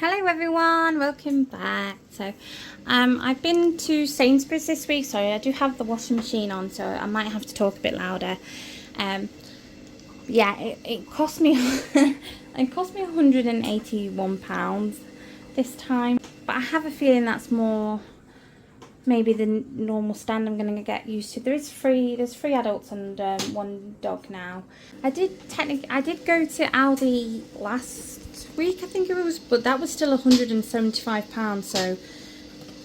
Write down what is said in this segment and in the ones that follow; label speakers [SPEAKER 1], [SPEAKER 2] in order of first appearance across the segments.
[SPEAKER 1] Hello everyone, welcome back. So I've been to Sainsbury'S this week. Sorry, I do have the washing machine on, so I might have to talk a bit louder. Yeah, it cost me it cost me £181 this time, but I have a feeling that's more maybe the normal stand I'm going to get used to. There's three adults and one dog now. I did go to Aldi last week, I think it was, but that was still £175, so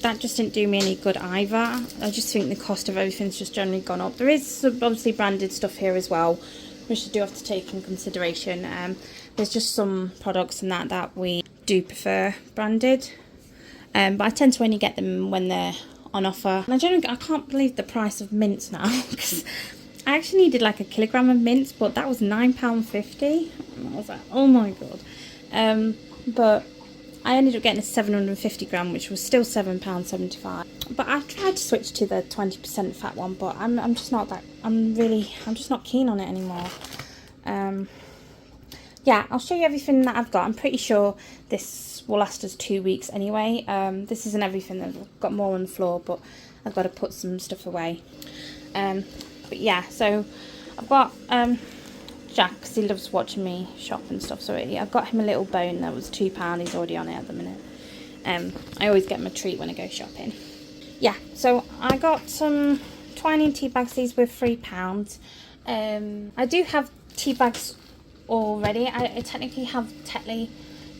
[SPEAKER 1] that just didn't do me any good either. I just think the cost of everything's just generally gone up. There is some obviously branded stuff here as well, which I do have to take in consideration. There's just some products and that we do prefer branded, but I tend to only get them when they're on offer. And I can't believe the price of mints now, because I actually needed like a kilogram of mints, but that was £9.50. I was like, oh my god. But I ended up getting a 750 gram, which was still £7.75. But I tried to switch to the 20% fat one, but I'm just not keen on it anymore. Yeah, I'll show you everything that I've got. I'm pretty sure this will last us 2 weeks anyway. This isn't everything. I've got more on the floor, but I've got to put some stuff away. But yeah, so I've got Jack, because he loves watching me shop and stuff. So I've got him a little bone that was £2. He's already on it at the minute. I always get him a treat when I go shopping. Yeah, so I got some twining tea bags. These were £3. I do have tea bags already. I technically have Tetley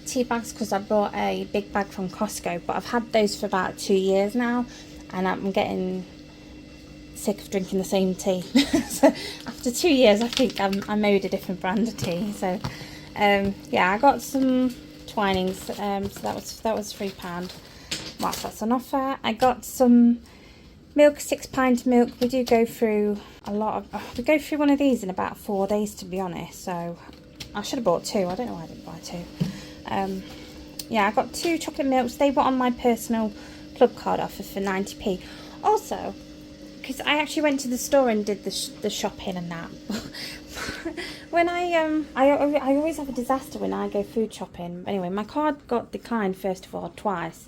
[SPEAKER 1] tea bags because I bought a big bag from Costco, but I've had those for about 2 years now, and I'm getting sick of drinking the same tea. So after 2 years, I think I made a different brand of tea. So yeah, I got some twinings. So that was £3 whilst that's on offer. I got some milk, 6 pint milk. We do go through a lot of we go through one of these in about 4 days, to be honest. So I should have bought 2. I don't know why I didn't buy 2. Yeah, I got 2 chocolate milks. They were on my personal club card offer for 90p. Also, because I actually went to the store and did the shopping and that. When I always have a disaster when I go food shopping. Anyway, my card got declined first of all twice,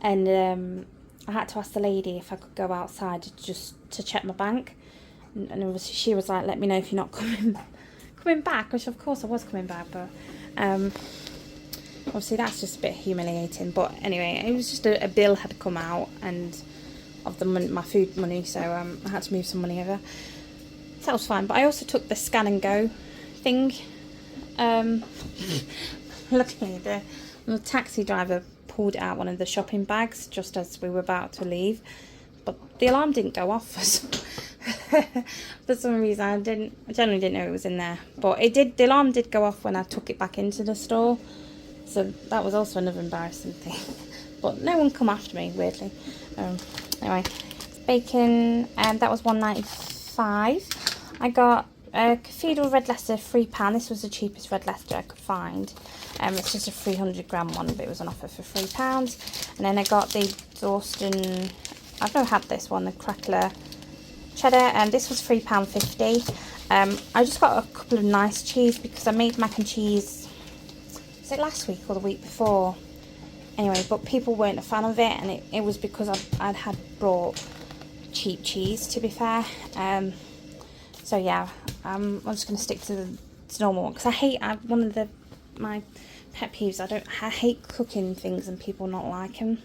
[SPEAKER 1] and I had to ask the lady if I could go outside just to check my bank, and obviously she was like, "Let me know if you're not coming back," which of course I was coming back, but obviously that's just a bit humiliating. But anyway, it was just a bill had come out and of my food money, so I had to move some money over. So that was fine. But I also took the scan and go thing. Luckily, the taxi driver pulled out one of the shopping bags just as we were about to leave, but the alarm didn't go off for some reason. I generally didn't know it was in there, but it did. The alarm did go off when I took it back into the store, so that was also another embarrassing thing. But no one come after me, weirdly. Anyway, bacon, that was £1.95. I got a Cathedral Red Leicester £3. This was the cheapest Red Leicester I could find. It's just a 300 gram one, but it was on offer for £3. And then I got the Dawson, I've never had this one, the Crackler Cheddar, and this was £3.50. I just got a couple of nice cheese because I made mac and cheese, was it last week or the week before? Anyway, but people weren't a fan of it, and it was because I'd had brought cheap cheese, to be fair. So yeah, I'm just going to stick to the normal one, because one of my pet peeves, I hate cooking things and people not like them.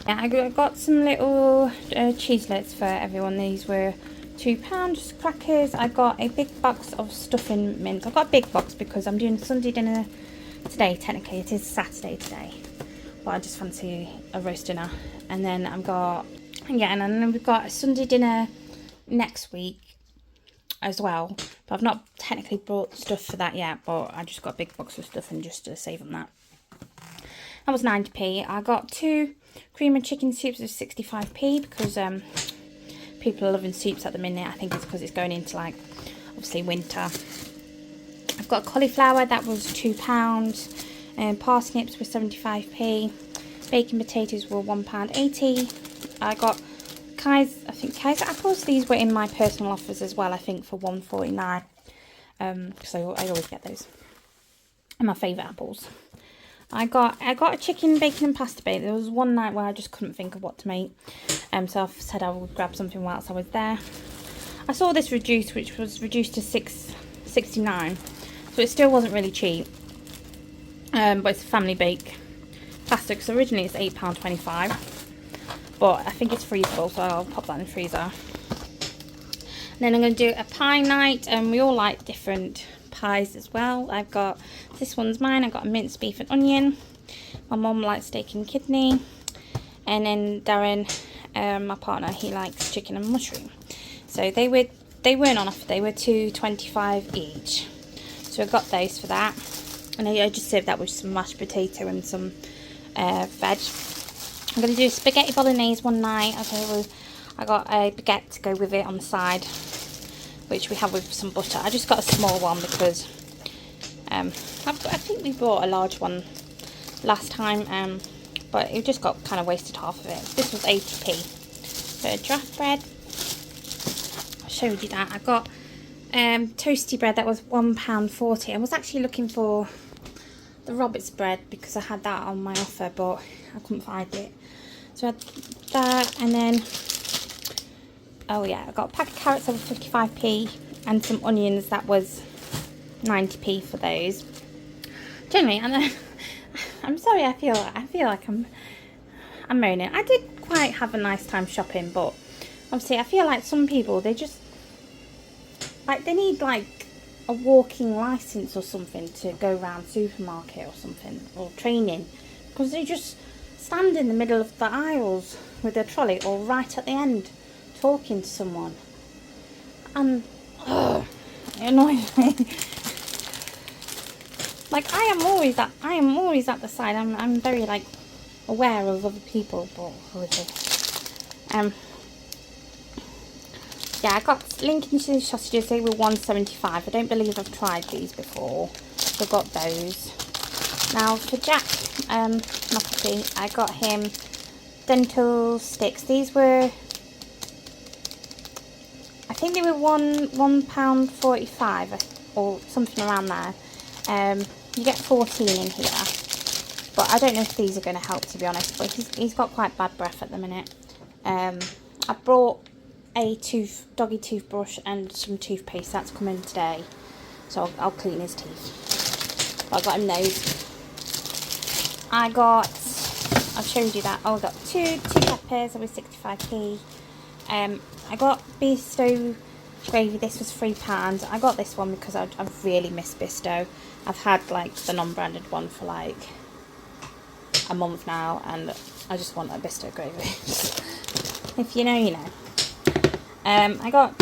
[SPEAKER 1] Yeah, I got some little cheeselets for everyone. These were £2, just crackers. I got a big box of stuffing mince. I got a big box because I'm doing Sunday dinner today. Technically, it is Saturday today, but I just fancy a roast dinner. And then and then we've got a Sunday dinner next week as well, but I've not technically bought stuff for that yet, but I just got a big box of stuff and just to save on that. That was 90p. I got 2 cream and chicken soups of 65p because people are loving soups at the minute. I think it's because it's going into, like, obviously winter. I've got cauliflower, that was £2, and parsnips were 75p. Bacon potatoes were £1.80. I got Kaiser apples. These were in my personal offers as well, I think, for £1.49. So I always get those. And my favourite apples. I got a chicken, bacon and pasta bake. There was one night where I just couldn't think of what to make. So I said I would grab something whilst I was there. I saw this reduced, which was reduced to $6.69. So it still wasn't really cheap. But it's a family bake pasta, because originally it's £8.25. But I think it's freezable, so I'll pop that in the freezer. And then I'm going to do a pie night, and we all like different pies as well. I've got, this one's mine, I've got a minced beef and onion. My mum likes steak and kidney. And then Darren, my partner, he likes chicken and mushroom. So they weren't on offer, they were $2.25 each. So I got those for that. And I just served that with some mashed potato and some veg. I'm going to do spaghetti bolognese one night. I got a baguette to go with it on the side, which we have with some butter. I just got a small one because I think we bought a large one last time, but it just got kind of wasted half of it. This was 80p. So draft bread, I showed you that. I got toasty bread that was £1.40. I was actually looking for the Roberts bread because I had that on my offer, but I couldn't find it. So I had that, and then oh yeah, I got a pack of carrots that was 55p, and some onions that was 90p for those. Generally, and then I'm sorry, I feel like I'm moaning. I did quite have a nice time shopping, but obviously I feel like some people, they just like, they need like a walking license or something to go around supermarket or something, or training, because they just stand in the middle of the aisles with their trolley or right at the end talking to someone, and it annoys me. Like, I am always at the side. I'm very like aware of other people, but yeah, I got Lincolnshire sausages. They were $1.75. I don't believe I've tried these before, so I got those. Now for Jack McAfee, I got him dental sticks. These were, I think they were £1.45 or something around there. You get 14 in here, but I don't know if these are going to help, to be honest. But he's got quite bad breath at the minute. I brought a doggy toothbrush and some toothpaste. That's coming today, so I'll clean his teeth. But I got him those. I've showed you that. I got two peppers. That was 65p. I got Bisto gravy. This was £3. I got this one because I've really missed Bisto. I've had like the non-branded one for like a month now, and I just want a Bisto gravy. If you know, you know. I got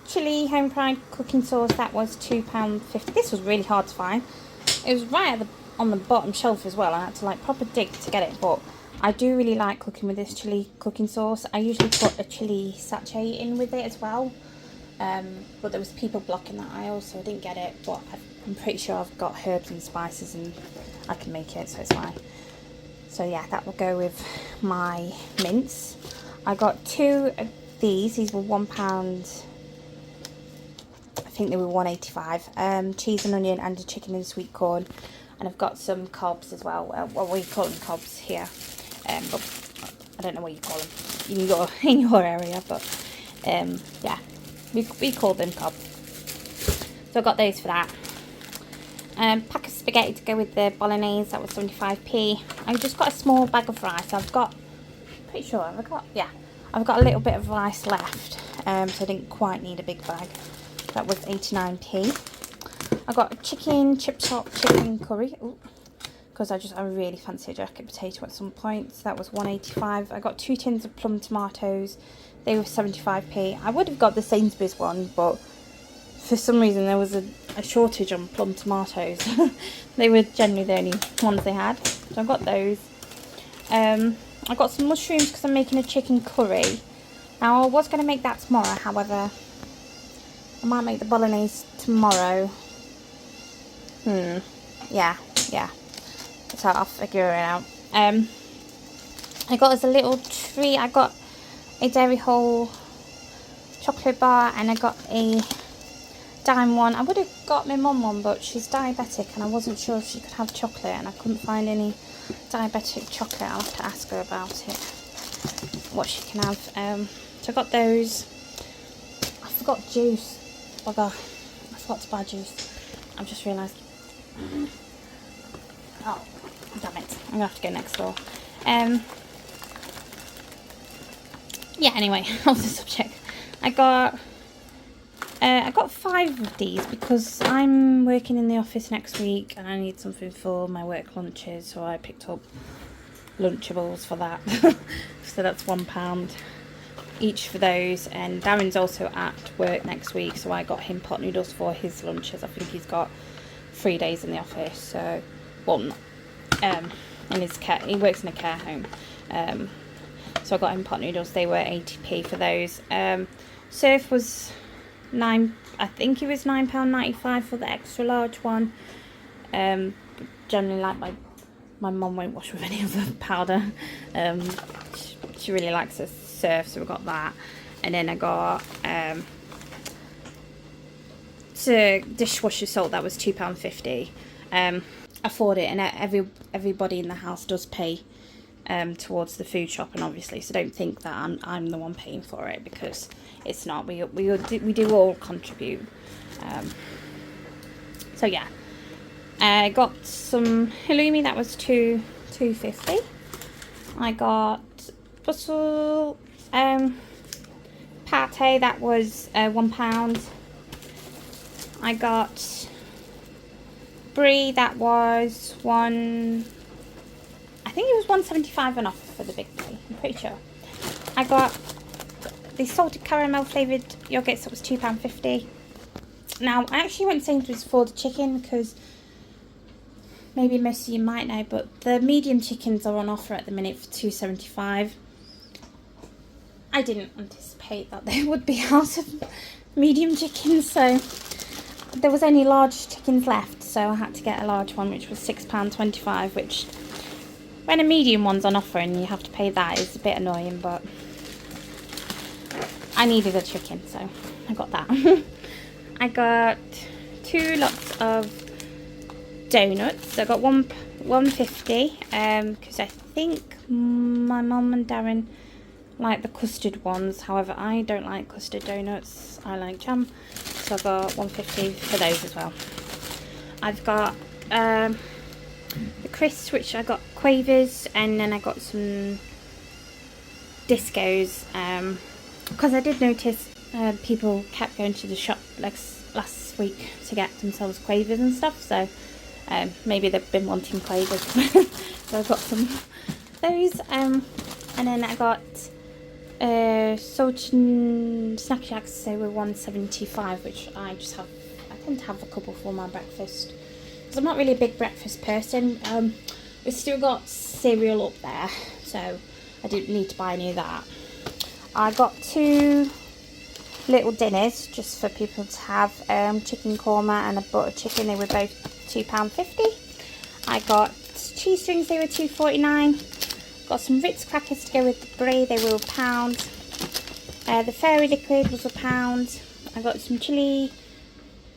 [SPEAKER 1] chili home fried cooking sauce. That was £2.50. This was really hard to find. It was right on the bottom shelf as well. I had to like proper dig to get it, but I do really like cooking with this chili cooking sauce. I usually put a chili sachet in with it as well, but there was people blocking that aisle, so I didn't get it. But I'm pretty sure I've got herbs and spices and I can make it, so it's fine. So yeah, that will go with my mince. I got two of these were £1. I think they were £1.85. Cheese and onion and a chicken and sweet corn. And I've got some cobs as well. What we call them, cobs here. But I don't know what you call them in your area, but yeah, we call them cob. So I got those for that. Pack of spaghetti to go with the bolognese. That was 75p. I just got a small bag of rice. I've got a little bit of rice left, so I didn't quite need a big bag. That was 89p. I got a chicken curry, because I really fancy a jacket potato at some point. So that was 185. I got 2 tins of plum tomatoes. They were 75p. I would have got the Sainsbury'S one, but for some reason there was a shortage on plum tomatoes. They were generally the only ones they had, so I got those. I got some mushrooms because I'm making a chicken curry. Now I was going to make that tomorrow, however I might make the bolognese tomorrow. Yeah. So I'll figure it out. I got as a little treat, I got a Dairy Whole chocolate bar, and I got a dime one. I would have got my mum one, but she's diabetic and I wasn't sure if she could have chocolate, and I couldn't find any diabetic chocolate. I'll have to ask her about it, what she can have. So I got those. I forgot juice. Bugger. I forgot to buy juice. I've just realised. Oh, damn it. I'm going to have to go next door. Yeah, anyway, off the subject. I got 5 of these because I'm working in the office next week and I need something for my work lunches, so I picked up Lunchables for that. So that's £1 each for those. And Darren's also at work next week, so I got him pot noodles for his lunches. I think he's got 3 days in the office, so in his care, he works in a care home. So I got him pot noodles. They were 80p for those. Surf was I think it was £9.95 for the extra large one. Generally, like my mum won't wash with any other powder. She really likes her Surf, so we got that. And then I got dishwasher salt. That was £2.50. Afford it, and everybody in the house does pay towards the food shop, and obviously, so don't think that I'm the one paying for it, because it's not. We do all contribute. So yeah, I got some halloumi. That was £2.50. I got Brussels pate. That was £1. I got brie. That was I think it was £1.75 on offer for the big brie. I'm pretty sure. I got the salted caramel flavoured yogurts. That was £2.50. Now, I actually went to Sainsbury'S for the chicken because maybe most of you might know, but the medium chickens are on offer at the minute for £2.75. I didn't anticipate that they would be out of medium chickens, so there was only large chickens left, so I had to get a large one, which was £6.25, which, when a medium one's on offer and you have to pay that, is a bit annoying, but I needed a chicken, so I got that. I got 2 lots of donuts. I got £1.50 because I think my mum and Darren like the custard ones. However, I don't like custard donuts. I like jam, so I got £1.50 for those as well. I've got the crisps, which I got Quavers, and then I got some Discos, because I did notice people kept going to the shop like last week to get themselves Quavers and stuff, so maybe they've been wanting Quavers. So I got some of those, and then I got salted snack shacks. They were £1.75, which I tend to have a couple for my breakfast, because I'm not really a big breakfast person. We've still got cereal up there, so I didn't need to buy any of that. I got 2 little dinners just for people to have, chicken korma and a butter chicken. They were both £2.50. I got cheese strings. They were £2.49. Got some Ritz crackers to go with the brie. They were £1. The fairy liquid was £1. I got some chilli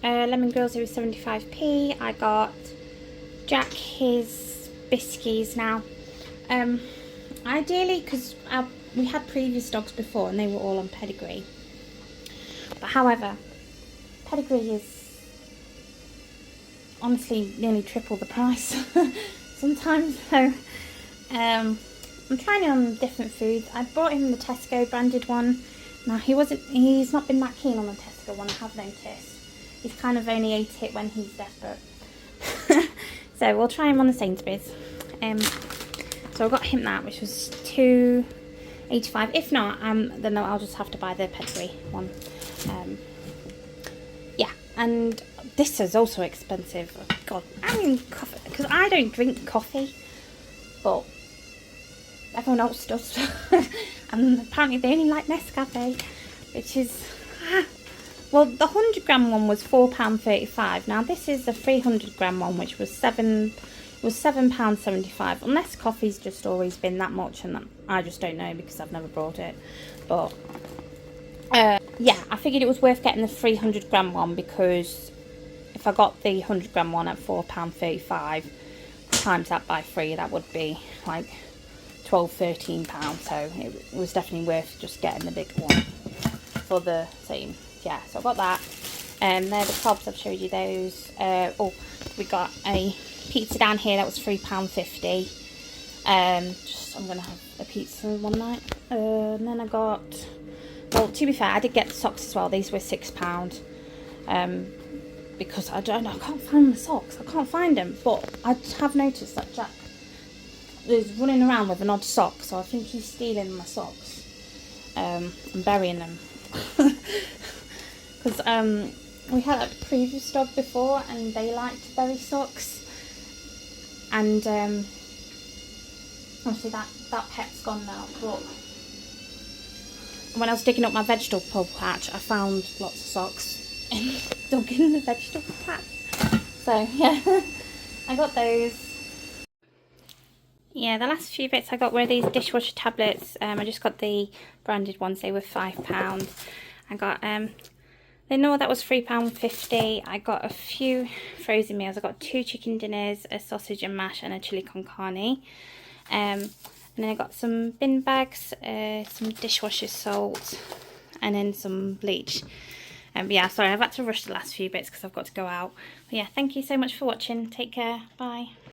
[SPEAKER 1] lemon grills. They were 75p. I got Jack his biscuits. Now, ideally, because we had previous dogs before and they were all on pedigree. But however, pedigree is honestly nearly triple the price sometimes. So I'm trying it on different foods. I brought him the Tesco branded one. Now he's not been that keen on the Tesco one, I have noticed. He's kind of only ate it when he's desperate. So we'll try him on the Sainsbury'S. So I got him that, which was £2.85. If not, then I'll just have to buy the pedigree one. Yeah, and this is also expensive. Oh, God, I mean, coffee, because I don't drink coffee, but everyone else does. And apparently they only like Nescafe, which is well, the 100g one was £4.35. Now this is the 300g one, which was £7.75. Unless coffee's just always been that much, and I just don't know because I've never brought it. But Yeah, I figured it was worth getting the 300 gram one, because if I got the 100 gram one at £4.35, times that by 3, that would be like £12–13. So it was definitely worth just getting the big one for the same. Yeah, so I got that. They're the probs, I've showed you those. Oh, we got a pizza down here that was £3.50. I'm gonna have a pizza one night. And then I got, well, to be fair, I did get the socks as well. These were £6. Because I can't find my socks. I can't find them. But I have noticed that Jack is running around with an odd sock, so I think he's stealing my socks and burying them. Because we had a previous dog before, and they liked to bury socks. And obviously that pet's gone now. But when I was digging up my vegetable patch, I found lots of socks dug in the vegetable patch. So yeah, I got those. Yeah, the last few bits I got were these dishwasher tablets. I just got the branded ones. They were £5. I got they know that was £3.50. I got a few frozen meals. I got 2 chicken dinners, a sausage and mash, and a chili con carne. And then I got some bin bags, some dishwasher salt, and then some bleach. Yeah, sorry, I've had to rush the last few bits because I've got to go out. But yeah, thank you so much for watching. Take care. Bye.